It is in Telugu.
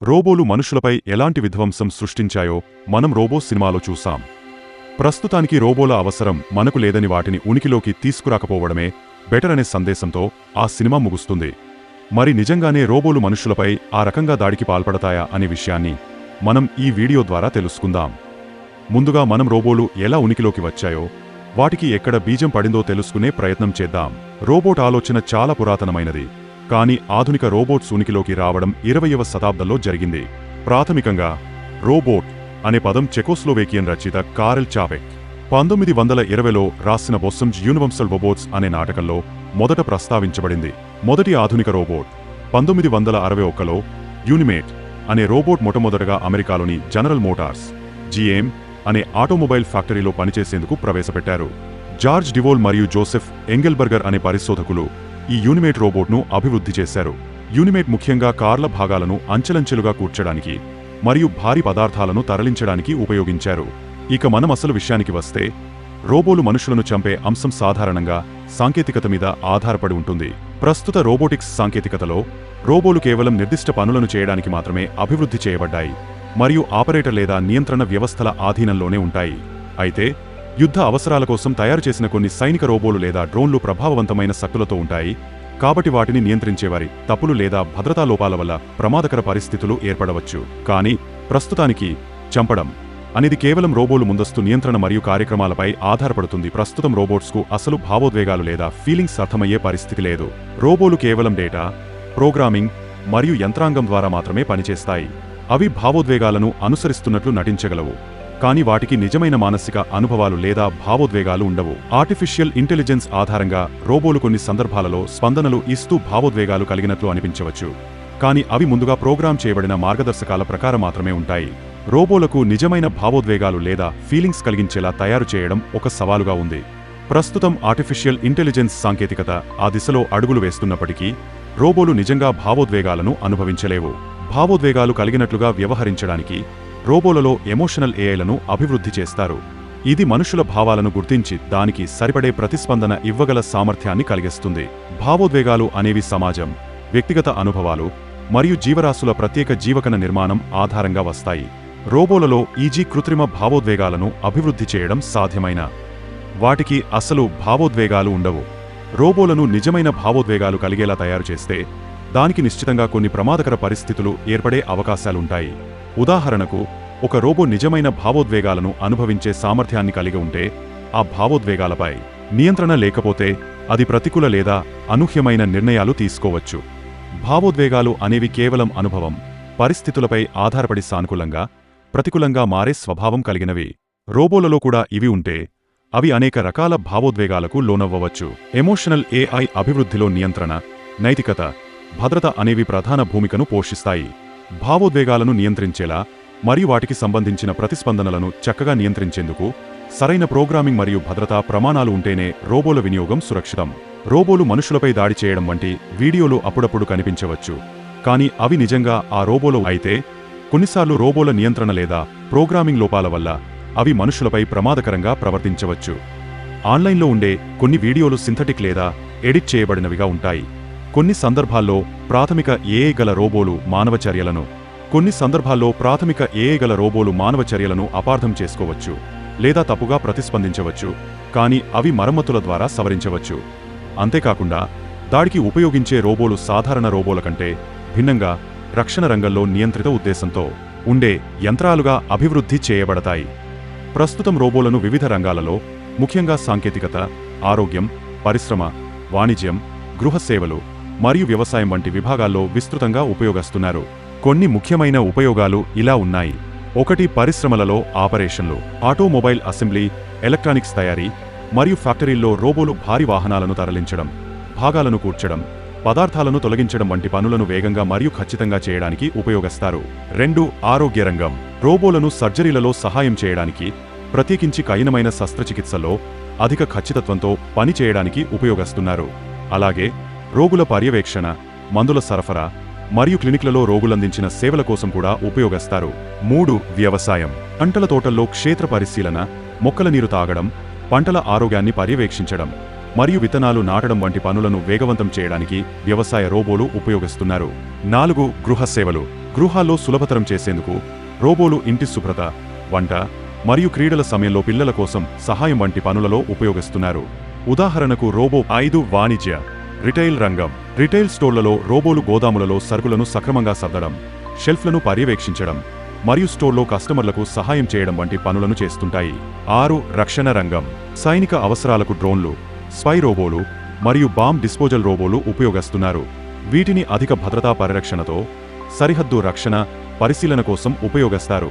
రోబోలు మనుషులపై ఎలాంటి విధ్వంసం సృష్టించాయో మనం రోబో సినిమాలో చూసాం. ప్రస్తుతానికి రోబోల అవసరం మనకు లేదని వాటిని ఉనికిలోకి తీసుకురాకపోవడమే బెటర్ అనే సందేశంతో ఆ సినిమా ముగుస్తుంది. మరి నిజంగానే రోబోలు మనుషులపై ఆ రకంగా దాడికి పాల్పడతాయా అనే విషయాన్ని మనం ఈ వీడియో ద్వారా తెలుసుకుందాం. ముందుగా మనం రోబోలు ఎలా ఉనికిలోకి వచ్చాయో, వాటికి ఎక్కడ బీజం పడిందో తెలుసుకునే ప్రయత్నం చేద్దాం. రోబోట్ ఆలోచన చాలా పురాతనమైనది, కానీ ఆధునిక రోబోట్స్ ఉనికిలోకి రావడం 20వ శతాబ్దంలో జరిగింది. ప్రాథమికంగా రోబోట్ అనే పదం చెకోస్లోవేకియన్ రచయిత కారెల్ చాపెక్ 1920లో రాసిన బొస్సమ్జ్ యూనివర్సల్ రోబోట్స్ అనే నాటకంలో మొదట ప్రస్తావించబడింది. మొదటి ఆధునిక రోబోట్ 1961లో యూనిమేట్ అనే రోబోట్ మొట్టమొదటగా అమెరికాలోని జనరల్ మోటార్స్ GM అనే ఆటోమొబైల్ ఫ్యాక్టరీలో పనిచేసేందుకు ప్రవేశపెట్టారు. జార్జ్ డివోల్ మరియు జోసెఫ్ ఎంగెల్బర్గర్ అనే పరిశోధకులు ఈ యూనిమేట్ రోబోట్ను అభివృద్ధి చేశారు. యూనిమేట్ ముఖ్యంగా కార్ల భాగాలను అంచెలంచెలుగా కూర్చడానికి మరియు భారీ పదార్థాలను తరలించడానికి ఉపయోగించారు. ఇక మనం అసలు విషయానికి వస్తే, రోబోలు మనుషులను చంపే అంశం సాధారణంగా సాంకేతికత మీద ఆధారపడి ఉంటుంది. ప్రస్తుత రోబోటిక్స్ సాంకేతికతలో రోబోలు కేవలం నిర్దిష్ట పనులను చేయడానికి మాత్రమే అభివృద్ధి చేయబడ్డాయి మరియు ఆపరేటర్ లేదా నియంత్రణ వ్యవస్థల ఆధీనంలోనే ఉంటాయి. అయితే యుద్ధ అవసరాల కోసం తయారు చేసిన కొన్ని సైనిక రోబోలు లేదా డ్రోన్లు ప్రభావవంతమైన శక్తులతో ఉంటాయి, కాబట్టి వాటిని నియంత్రించేవారి తప్పులు లేదా భద్రతా లోపాల వల్ల ప్రమాదకర పరిస్థితులు ఏర్పడవచ్చు. కానీ ప్రస్తుతానికి చంపడం అనేది కేవలం రోబోలు ముందస్తు నియంత్రణ మరియు కార్యక్రమాలపై ఆధారపడుతుంది. ప్రస్తుతం రోబోట్స్కు అసలు భావోద్వేగాలు లేదా ఫీలింగ్స్ అర్థమయ్యే పరిస్థితి లేదు. రోబోలు కేవలం డేటా, ప్రోగ్రామింగ్ మరియు యంత్రాంగం ద్వారా మాత్రమే పనిచేస్తాయి. అవి భావోద్వేగాలను అనుసరిస్తున్నట్లు నటించగలవు, కానీ వాటికి నిజమైన మానసిక అనుభవాలు లేదా భావోద్వేగాలు ఉండవు. ఆర్టిఫిషియల్ ఇంటెలిజెన్స్ ఆధారంగా రోబోలు కొన్ని సందర్భాలలో స్పందనలు ఇస్తూ భావోద్వేగాలు కలిగినట్లు అనిపించవచ్చు, కానీ అవి ముందుగా ప్రోగ్రామ్ చేయబడిన మార్గదర్శకాల ప్రకారం మాత్రమే ఉంటాయి. రోబోలకు నిజమైన భావోద్వేగాలు లేదా ఫీలింగ్స్ కలిగించేలా తయారు చేయడం ఒక సవాలుగా ఉంది. ప్రస్తుతం ఆర్టిఫిషియల్ ఇంటెలిజెన్స్ సాంకేతికత ఆ దిశలో అడుగులు వేస్తున్నప్పటికీ, రోబోలు నిజంగా భావోద్వేగాలను అనుభవించలేవు. భావోద్వేగాలు కలిగినట్లుగా వ్యవహరించడానికి రోబోలలో ఎమోషనల్ ఏఐలను అభివృద్ధి చేస్తారు. ఇది మనుషుల భావాలను గుర్తించి దానికి సరిపడే ప్రతిస్పందన ఇవ్వగల సామర్థ్యాన్ని కలిగిస్తుంది. భావోద్వేగాలు అనేవి సమాజం, వ్యక్తిగత అనుభవాలు మరియు జీవరాశుల ప్రత్యేక జీవకణ నిర్మాణం ఆధారంగా వస్తాయి. రోబోలలో కృత్రిమ భావోద్వేగాలను అభివృద్ధి చేయడం సాధ్యమైన వాటికి అసలు భావోద్వేగాలు ఉండవు. రోబోలను నిజమైన భావోద్వేగాలు కలిగేలా తయారు చేస్తే దానికి నిశ్చితంగా కొన్ని ప్రమాదకర పరిస్థితులు ఏర్పడే అవకాశాలుంటాయి. ఉదాహరణకు, ఒక రోబో నిజమైన భావోద్వేగాలను అనుభవించే సామర్థ్యాన్ని కలిగి ఉంటే, ఆ భావోద్వేగాలపై నియంత్రణ లేకపోతే అది ప్రతికూల లేదా అనూహ్యమైన నిర్ణయాలు తీసుకోవచ్చు. భావోద్వేగాలు అనేవి కేవలం అనుభవం, పరిస్థితులపై ఆధారపడి సానుకూలంగా, ప్రతికూలంగా మారే స్వభావం కలిగినవి. రోబోలలో కూడా ఇవి ఉంటే అవి అనేక రకాల భావోద్వేగాలకు లోనవ్వవచ్చు. ఎమోషనల్ ఏఐ అభివృద్ధిలో నియంత్రణ, నైతికత, భద్రత అనేవి ప్రధాన భూమికను పోషిస్తాయి. భావోద్వేగాలను నియంత్రించేలా మరియు వాటికి సంబంధించిన ప్రతిస్పందనలను చక్కగా నియంత్రించేందుకు సరైన ప్రోగ్రామింగ్ మరియు భద్రతా ప్రమాణాలు ఉంటేనే రోబోల వినియోగం సురక్షితం. రోబోలు మనుషులపై దాడి చేయడం వంటి వీడియోలు అప్పుడప్పుడు కనిపించవచ్చు, కానీ అవి నిజంగా ఆ రోబోలు అయితే కొన్నిసార్లు రోబోల నియంత్రణ లేదా ప్రోగ్రామింగ్ లోపాల వల్ల అవి మనుషులపై ప్రమాదకరంగా ప్రవర్తించవచ్చు. ఆన్లైన్లో ఉండే కొన్ని వీడియోలు సింథటిక్ లేదా ఎడిట్ చేయబడినవిగా ఉంటాయి. కొన్ని సందర్భాల్లో ప్రాథమిక ఏఐ గల రోబోలు మానవ చర్యలను అపార్థం చేసుకోవచ్చు లేదా తప్పుగా ప్రతిస్పందించవచ్చు, కానీ అవి మరమ్మతుల ద్వారా సవరించవచ్చు. అంతేకాకుండా దాడికి ఉపయోగించే రోబోలు సాధారణ రోబోల కంటే భిన్నంగా రక్షణ రంగంలో నియంత్రిత ఉద్దేశంతో ఉండే యంత్రాలుగా అభివృద్ధి చేయబడతాయి. ప్రస్తుతం రోబోలను వివిధ రంగాలలో, ముఖ్యంగా సాంకేతికత, ఆరోగ్యం, పరిశ్రమ, వాణిజ్యం, గృహ సేవలు మరియు వ్యవసాయం వంటి విభాగాల్లో విస్తృతంగా ఉపయోగిస్తున్నారు. కొన్ని ముఖ్యమైన ఉపయోగాలు ఇలా ఉన్నాయి. 1. పరిశ్రమలలో ఆపరేషన్లు. ఆటోమొబైల్ అసెంబ్లీ, ఎలక్ట్రానిక్స్ తయారీ మరియు ఫ్యాక్టరీల్లో రోబోలు భారీ వాహనాలను తరలించడం, భాగాలను కూర్చడం, పదార్థాలను తొలగించడం వంటి పనులను వేగంగా మరియు ఖచ్చితంగా చేయడానికి ఉపయోగిస్తారు. 2. ఆరోగ్య రంగం. రోబోలను సర్జరీలలో సహాయం చేయడానికి, ప్రత్యేకించి కఠినమైన శస్త్రచికిత్సలో అధిక ఖచ్చితత్వంతో పని చేయడానికి ఉపయోగిస్తున్నారు. అలాగే రోగుల పర్యవేక్షణ, మందుల సరఫరా మరియు క్లినిక్లలో రోగులందించిన సేవల కోసం కూడా ఉపయోగిస్తారు. 3. వ్యవసాయం. పంటల తోటల్లో క్షేత్ర పరిశీలన, మొక్కల నీరు తాగడం, పంటల ఆరోగ్యాన్ని పర్యవేక్షించడం మరియు విత్తనాలు నాటడం వంటి పనులను వేగవంతం చేయడానికి వ్యవసాయ రోబోలు ఉపయోగిస్తున్నారు. 4. గృహ సేవలు. గృహాల్లో సులభతరం చేసేందుకు రోబోలు ఇంటి శుభ్రత, వంట మరియు క్రీడల సమయంలో పిల్లల కోసం సహాయం వంటి పనులలో ఉపయోగిస్తున్నారు. ఉదాహరణకు రోబో. 5. వాణిజ్య రిటైల్ రంగం. రిటైల్ స్టోర్లలో రోబోలు గోదాములలో సరుకులను సక్రమంగా సర్దడం, షెల్ఫ్లను పర్యవేక్షించడం మరియు స్టోర్లో కస్టమర్లకు సహాయం చేయడం వంటి పనులను చేస్తుంటాయి. 6. రక్షణ రంగం. సైనిక అవసరాలకు డ్రోన్లు, స్పై రోబోలు మరియు బాంబ్ డిస్పోజల్ రోబోలు ఉపయోగిస్తున్నారు. వీటిని అధిక భద్రతా పరిరక్షణతో సరిహద్దు రక్షణ, పరిశీలన కోసం ఉపయోగిస్తారు.